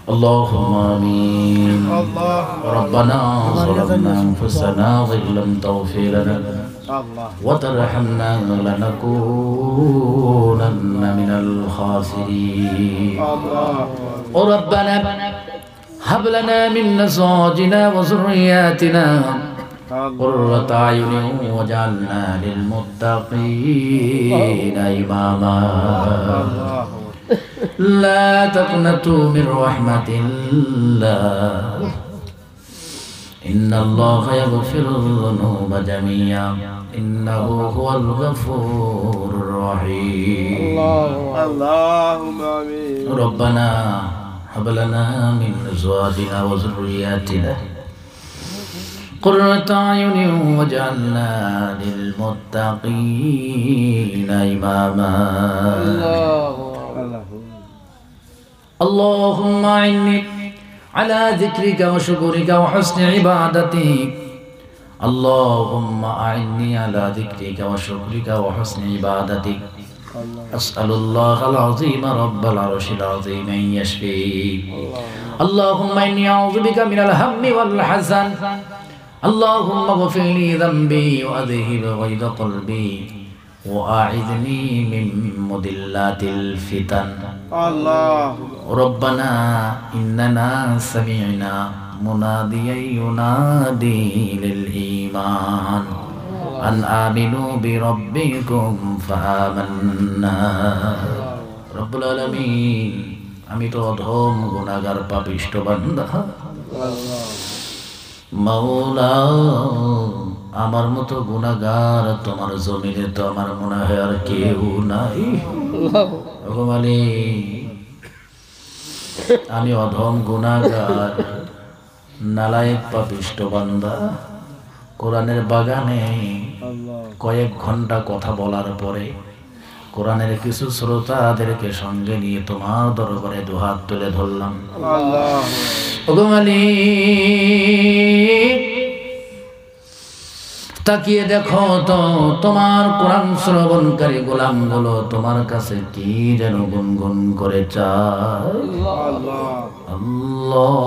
اللهم آمين ربنا ظلمنا أنفسنا وإن لم تغفر لنا وترحمنا لنكونن من الخاسرين ربنا هب لنا من أزواجنا وذرياتنا قرة أعين واجعلنا للمتقين إماما لا تقنطوا من رحمة الله إن الله يغفر الذنوب جميعا إنه هو الغفور الرحيم اللهم آمين ربنا هب لنا من أزواجنا وذرياتنا قرة أعين واجعلنا للمتقين إماما اللهم أعني على ذكرك وشكرك وحسن عبادتك اللهم أعني على ذكرك وشكرك وحسن عبادتك أسأل الله العظيم رب العرش العظيم أن يشفيك اللهم إني أعوذ بك من الهم والحزن اللهم اغفر لي ذنبي وأذهب غيظ قلبي وأعذني من مضلات الفتن الله ربنا إننا سمعنا مناديا ينادي للإيمان أن آمنوا بربكم فآمنا رب العالمين আমি তো অধম গুনাহগার পাপিষ্ঠ বান্দা মাওলা আমার মতো গুনাহগার তোমার জমিনে তো আমার মনে হয় আর কেউ নাই ওগো মালিক আমি অধম গুনাহগার নালায়েক পাপিষ্ঠ বান্দা কোরআনের বাগানে কয়েক ঘন্টা কথা বলার পরে কোরআনের কিছু শ্রোতাদেরকে সঙ্গে নিয়ে তোমার দরবারে দুহাত তুলে ধরলাম ওগো মালিক তাকিয়ে দেখো তো তোমার কোরআন শ্রবণকারী গোলামগুলো তোমার কাছে কি যেন গুনগুন করে চায় আল্লাহ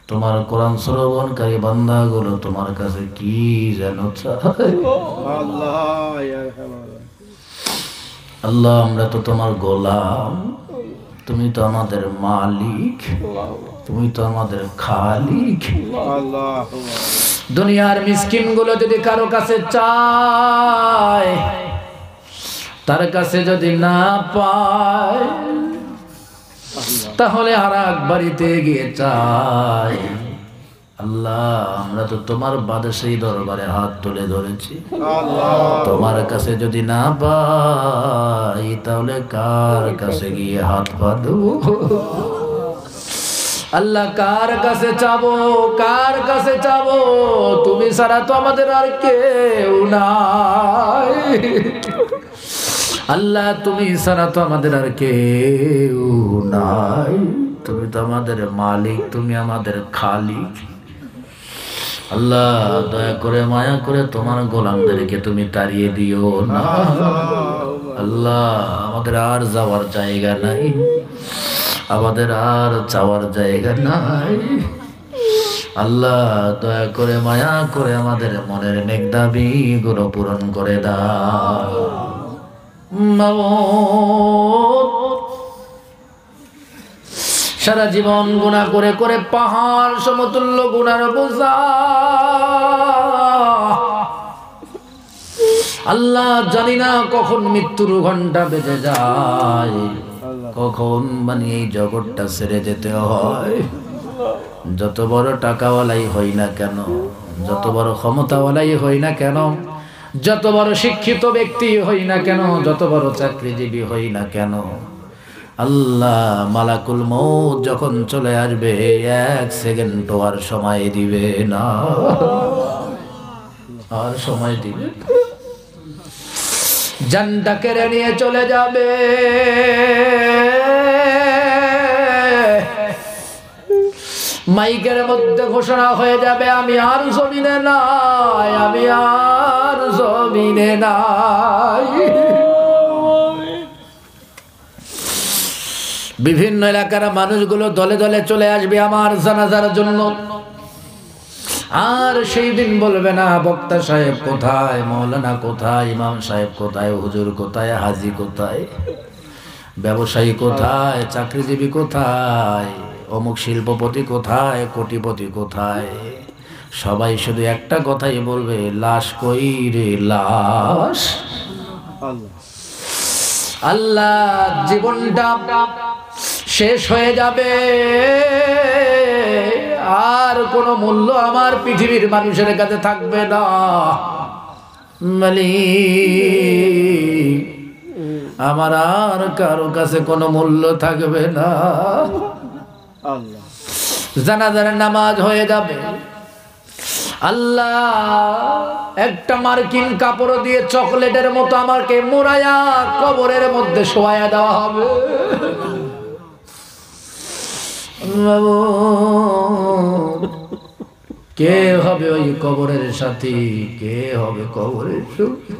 তোমার কোরআন শ্রবণকারী বান্দাগুলো তোমার কাছে কি যেন চায় আল্লাহ আমরা তো তোমার গোলাম তুমি তো আমাদের মালিক তুমি তো আমাদের খালিক দুনিয়ার মিসকিন গুলো যদি কারো কাছে চায় তার কাছে যদি না পায় তাহলে আর এক বাড়িতে গিয়ে চায় আল্লাহ আমরা তো তোমার বাদশাহী দরবারে হাত তুলে ধরেছি তোমার কাছে যদি না পাই তাহলে কার কাছে গিয়ে হাত পা দেবো আল্লাহ কার কাছে চাবো কার কাছে চাবো তুমি ছাড়া তো আমাদের আর কেউ নাই আল্লাহ তুমি ছাড়া তো আমাদের আর কেউ নাই তুমি তো আমাদের মালিক তুমি আমাদের খালিক আল্লাহ দয়া করে মায়া করে তোমার গোলামদেরকে তুমি তাড়িয়ে দিও না আল্লাহ আমাদের আর যাওয়ার জায়গা নাই আমাদের আর চাওয়ার জায়গা নাই আল্লাহ দয়া করে মায়া করে আমাদের মনের নেক দাবি গুলো পূরণ করে দাও সারা জীবন গুনাহ করে করে পাহাড় সমতুল্য গুনার বোঝা আল্লাহ জানি না কখন মৃত্যুর ঘন্টা বেজে যায় কখন এই জগৎটা ছেড়ে যেতে হয় যত বড় টাকাওয়ালাই হই না কেন যত বড় ক্ষমতাওয়ালাই হই না কেন যত বড় শিক্ষিত ব্যক্তি হই না কেন যত বড় চাকরিজীবী হই না কেন আল্লাহ মালাকুল মউত যখন চলে আসবে এক সেকেন্ড আর সময় দিবে না আর সময় দিবে জানটা কেড়ে নিয়ে চলে যাবে মাইকের মধ্যে ঘোষণা হয়ে যাবে আমি আর জমিনে নাই আমি আর জমিনে নাই বিভিন্ন এলাকার মানুষগুলো দলে দলে চলে আসবে আমার জানাজার জন্য। আর সেই দিন বলবে না বক্তা সাহেব কোথায়, মৌলানা কোথায়, ইমাম সাহেব কোথায়, হুজুর কোথায়, হাজি কোথায়, ব্যবসায়ী কোথায়, চাকরিজীবী কোথায়, অমুক শিল্পপতি কোথায়, কোটিপতি কোথায়। সবাই শুধু একটা কথাই বলবে, লাশ কই রে লাশ। আল্লাহ, জীবনটা শেষ হয়ে যাবে, আর কোনো মূল্য আমার পৃথিবীর মানুষের কাছে থাকবে না। মালিক, আমার আর কারো কাছে কোনো মূল্য থাকবে না। জানাজার নামাজ হয়ে যাবে। আল্লাহ, একটা মার্কিন কাপড় দিয়ে চকলেটের মতো আমাকে মোড়ায়া কবরের মধ্যে শোয়ায়া দেওয়া হবে। কে হবে ওই কবরের সাথী, কে হবে কবরের সঙ্গী?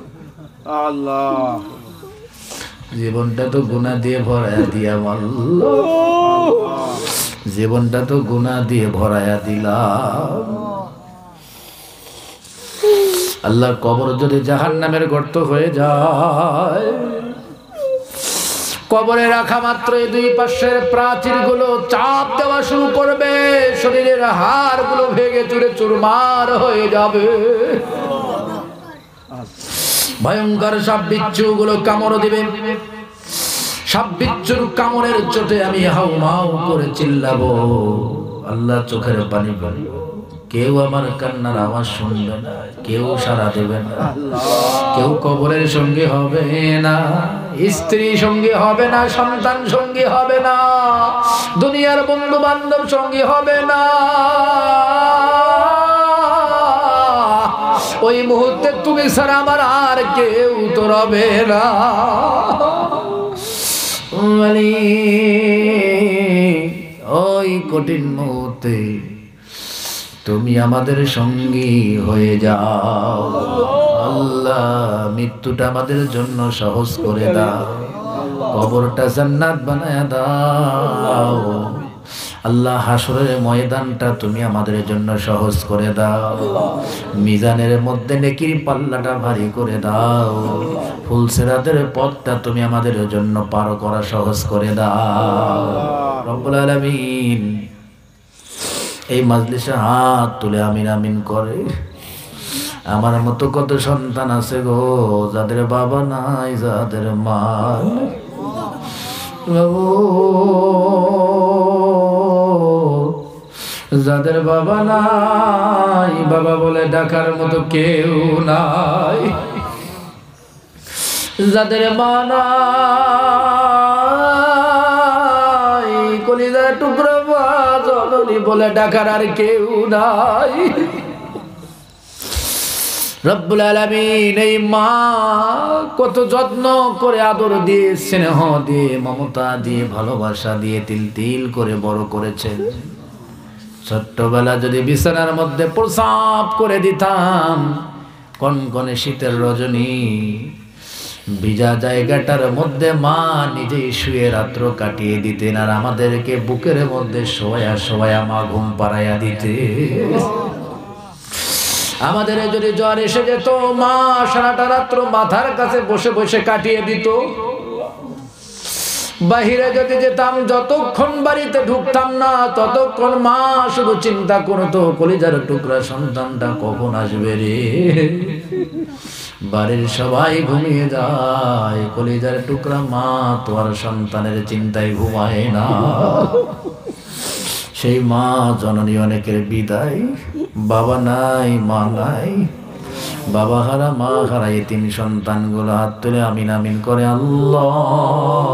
আল্লাহ, জীবনটা তো গুনাহ দিয়ে ভরায়া দিয়া মারল, জীবনটা তো গুনাহ দিয়ে ভরায়া দিলাম। আল্লাহর কবর যদি জাহান্নামের গর্ত হয়ে যায়, কবরে রাখা মাত্রই দুই পাশের প্রাচীর গুলো চাপ দেওয়া শুরু করবে, শরীরের হাড় গুলো ভেঙে চুরে চুরমার হয়ে যাবে। ভয়ঙ্কর সাপ বিচ্ছু গুলো কামড় দিবে। সাপ বিচ্ছুর কামড়ের চোটে আমি হাউমাউ করে চিল্লাবো। আল্লাহ চোখের পানি পড়বে, কেউ আমার কান্নার আওয়াজ শুনবে না, কেউ সাড়া দেবে না, কেউ কবরের সঙ্গে হবে না, স্ত্রী সঙ্গে হবে না, সন্তান সঙ্গে হবে না, দুনিয়ার বন্ধু বান্ধব সঙ্গে হবে না। ওই মুহূর্তে তুমি ছাড়া আমার আর কেউ তো রবে না। ওই কঠিন মুহূর্তে তুমি আমাদের সঙ্গী হয়ে যাও। আল্লাহ, মৃত্যুটা আমাদের জন্য সহজ করে দাও, কবরটা জান্নাত বানায়া দাও। আল্লাহ, হাসরের ময়দানটা তুমি আমাদের জন্য সহজ করে দাও, মিজানের মধ্যে নেকির পাল্লাটা ভারী করে দাও, ফুলসিরাতের পথটা তুমি আমাদের জন্য পার করা সহজ করে দাও। রব্বুল আলামিন, এই মাজলিসে হাত তুলে আমিন আমিন করে। আমার মতো কত সন্তান আছে গো, যাদের বাবা নাই, যাদের মা নাই, যাদের বাবা নাই, বাবা বলে ডাকার মতো কেউ নাই, যাদের মা নাই, কলিজার টুকরা জননী বলে ডাকার আর কেউ নাই। রব্বুল আলামিন, এই মা কত যত্ন করে আদর দিয়ে, স্নেহ দিয়ে, মমতা দিয়ে, ভালোবাসা দিয়ে তিল তিল করে বড় করেছেন। ছোট্টবেলা যদি বিছানার মধ্যে প্রসাব করে দিতাম, কনকনে শীতের রজনী, ভিজা জায়গাটার মধ্যে মা নিজেই শুয়ে রাত্র কাটিয়ে দিতেন, আর আমাদেরকে বুকের মধ্যে শোয়া শোয়া মা ঘুম পাড়াইয়া দিতে। আমাদের যদি জ্বর এসে যেত, মা সারাটা রাত্র মাথার কাছে বসে বসে কাটিয়ে দিত। বাহিরে যদি যেতাম, যতক্ষণ বাড়িতে ঢুকতাম না ততক্ষণ মা শুধু চিন্তা করতো, কলিজার টুকরা সন্তানটা কখন আসবে রে। বাড়ির সবাই ঘুমিয়ে যায়, কলিজার টুকরা মা তো আর সন্তানের চিন্তায় ঘুমায় না। সেই মা জননী অনেকের বিদায়, বাবা নাই, মা নাই, বাবা হারা মা হারা এতিম সন্তানগুলো হাত তুলে আমিন আমিন করে। আল্লাহ,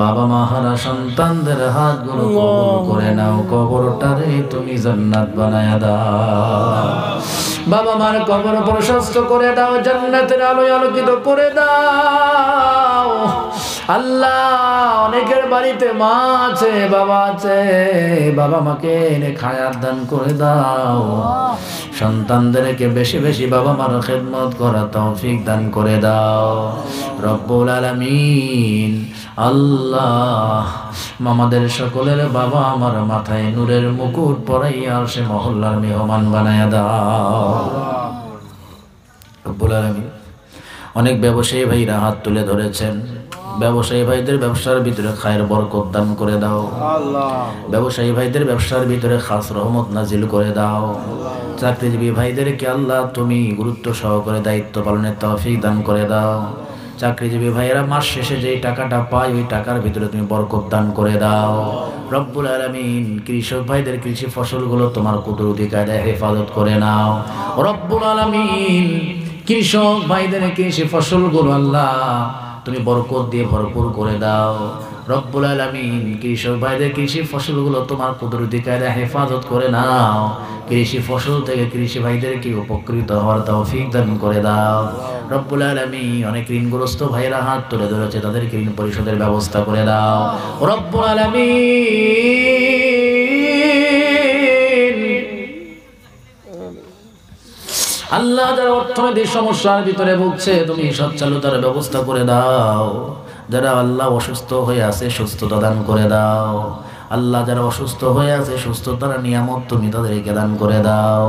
বাবা মা হারা সন্তানদের হাতগুলো কবুল করে নাও, কবরটারে তুমি জান্নাত বানায়া দাও। বাবা মার কবর প্রশস্ত করে দাও, জান্নাতের আলোয় আলোকিত করে দাও। আল্লাহ, অনেকের বাড়িতে মা আছে, বাবা আছে, বাবা মাকে এনে খায়ার দান করে দাও। সন্তানদেরকে বেশি বেশি বাবা মার খেদমত করা তৌফিক দান করে দাও। রব্বুল আলামিন, আল্লাহ আমাদের সকলের বাবা আমার মাথায় নূরের মুকুট পরাইয়া সে মহল্লার মেহমান বানায়া দাও রব্বুল আলামিন। অনেক ব্যবসায়ী ভাইরা হাত তুলে ধরেছেন, ব্যবসায়ী ভাইদের ব্যবসার ভিতরে খায়ের বরকত দান করে দাও আল্লাহ, ব্যবসায়ী ভাইদের ব্যবসার ভিতরে খাস রহমত নাজিল করে দাও। চাকরিজীবী ভাইদেরকে আল্লাহ তুমি গুরুত্ব সহকারে দায়িত্ব পালনের তৌফিক দান করে দাও। চাকরিজীবী ভাইয়েরা মাস শেষে যেই টাকাটা পায় ওই টাকার ভিতরে তুমি বরকত দান করে দাও রব্বুল আলামিন। কৃষক ভাইদের কৃষি ফসলগুলো তোমার কুদরতি কায়দায় হেফাজত করে নাও রব্বুল আলামিন। কৃষক ভাইদের কৃষি ফসলগুলো আল্লাহ তুমি বরকত দিয়ে ভরপুর করে দাও রব্বুল আলামিন। কৃষক ভাইদের কৃষি ফসলগুলো তোমার কুদরতি কায়দায় হেফাজত করে নাও। কৃষি ফসল থেকে কৃষি ভাইদেরকে উপকৃত হওয়ার তৌফিক দান করে দাও রব্বুল আলামিন। অনেক ঋণগ্রস্ত ভাইরা হাত তুলে ধরেছে, তাদেরকে ঋণ পরিশোধের ব্যবস্থা করে দাও রব্বুল আলামিন। আল্লাহ যারা অর্থনৈতিক সমস্যার ভিতরে ভুগছে তুমি সচ্ছলতার ব্যবস্থা করে দাও। যারা আল্লাহ অসুস্থ হয়ে আছে সুস্থতা দান করে দাও আল্লাহ। যারা অসুস্থ হয়ে আছে সুস্থতার নিয়ামত তুমি তাদেরকে দান করে দাও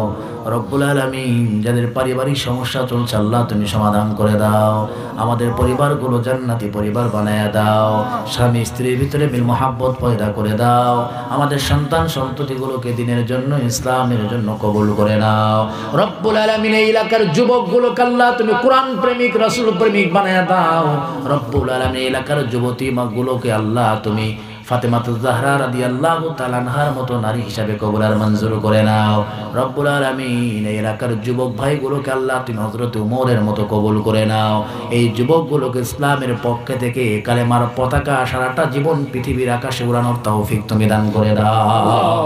রব্বুল আলামিন। যাদের পারিবারিক সমস্যা চলছে আল্লাহ তুমি সমাধান করে দাও। আমাদের পরিবারগুলো জান্নাতি পরিবার বানায়া দাও। স্বামী স্ত্রীর ভিতরে মিল মহাব্বত পয়দা করে দাও। আমাদের সন্তান সন্ততিগুলোকে দিনের জন্য ইসলামের জন্য কবুল করে নাও রব্বুল আলামিন। এই এলাকার যুবকগুলোকে আল্লাহ তুমি কোরআন প্রেমিক রাসূল প্রেমিক বানায়া দাও রব্বুল আলামিন। এলাকার যুবতী মাগুলোকে আল্লাহ তুমি ফাতেমাতুজ জাহরা রাদিয়াল্লাহু তাআলা আনহার মতো নারী হিসাবে কবুল আর মঞ্জুর করে নাও রব্বুল আলামিন। এই এলাকার যুবক ভাইগুলোকে আল্লাহ তুমি হযরত ওমরের মতো কবুল করে নাও। এই যুবকগুলোকে ইসলামের পক্ষে থেকে কালেমার পতাকা সারাটা জীবন পৃথিবীর আকাশে উড়ানোর তৌফিক তুমি দান করে দাও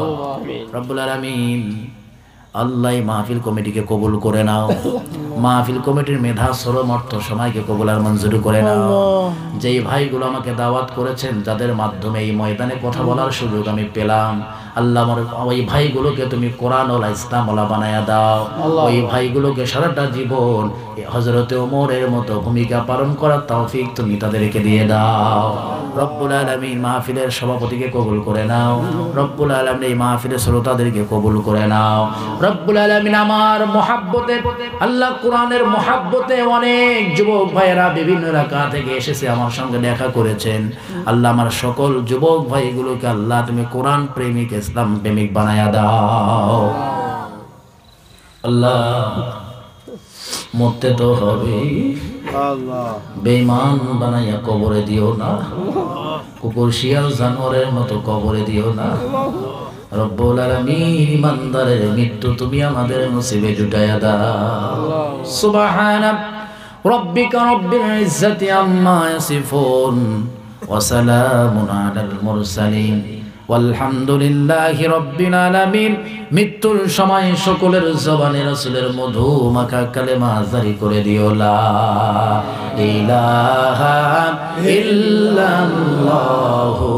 রব্বুল আলামিন। আল্লাহ মাহফিল কমিটিকে কবুল করে নাও। মাহফিল কমিটির মেধা শ্রম অর্থ সময়কে কবুল আর মঞ্জুর করে নাও। যেই ভাইগুলো আমাকে দাওয়াত করেছেন যাদের মাধ্যমে এই ময়দানে কথা বলার সুযোগ আমি পেলাম আল্লাহ আমার ওই ভাইগুলোকে তুমি কোরআন ওয়ালা ইসলাম ওয়ালা বানায়া দাও। ওই ভাইগুলোকে সারাটা জীবন হযরত ওমরের মতো ভূমিকা পালন করার তৌফিক তুমি তাদেরকে দিয়ে দাও রব্বুল আলামিন। মাহফিলের সভাপতিকে কবুল করে নাও রব্বুল আলামিন। এই মাহফিলের শ্রোতাদেরকে কবুল করে নাও রব্বুল আলামিন। আমার মহাব্বতে আল্লাহ কোরআনের মহাব্বতে অনেক যুবক ভাইয়েরা বিভিন্ন এলাকা থেকে এসেছে আমার সঙ্গে দেখা করেছেন আল্লাহ। আমার সকল যুবক ভাইগুলোকে আল্লাহ তুমি কোরআন প্রেমিক ইসলাম প্রেমিক বানায়া দাও আল্লাহ। মরতে তো হবে আল্লাহ, বেঈমান বানাইয়া কবরে দিও না, কুকুর শিয়াল জানোয়ারের মতো কবরে দিও না রব্বুল আলামিন। ইমানদারের মৃত্যু তুমি আমাদের নসিবে জুটায়া দাও সুবহানা রাব্বিকা রাব্বিল ইজ্জাতি আম্মা ইয়াসিফুন ওয়া সালামুন আলাল মুরসালিন ওয়ালহামদুলিল্লাহি রাব্বিল আলামিন। মৃত্যুর সময় সকলের জবানে রাসূলের মধু মাখা কালেমা জারি করে দিও লা ইলাহা ইল্লাল্লাহু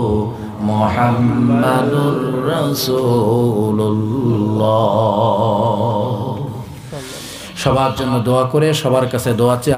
মুহাম্মাদুর রাসূলুল্লাহ। সবার জন্য দোয়া করে সবার কাছে দোয়া চেয়ে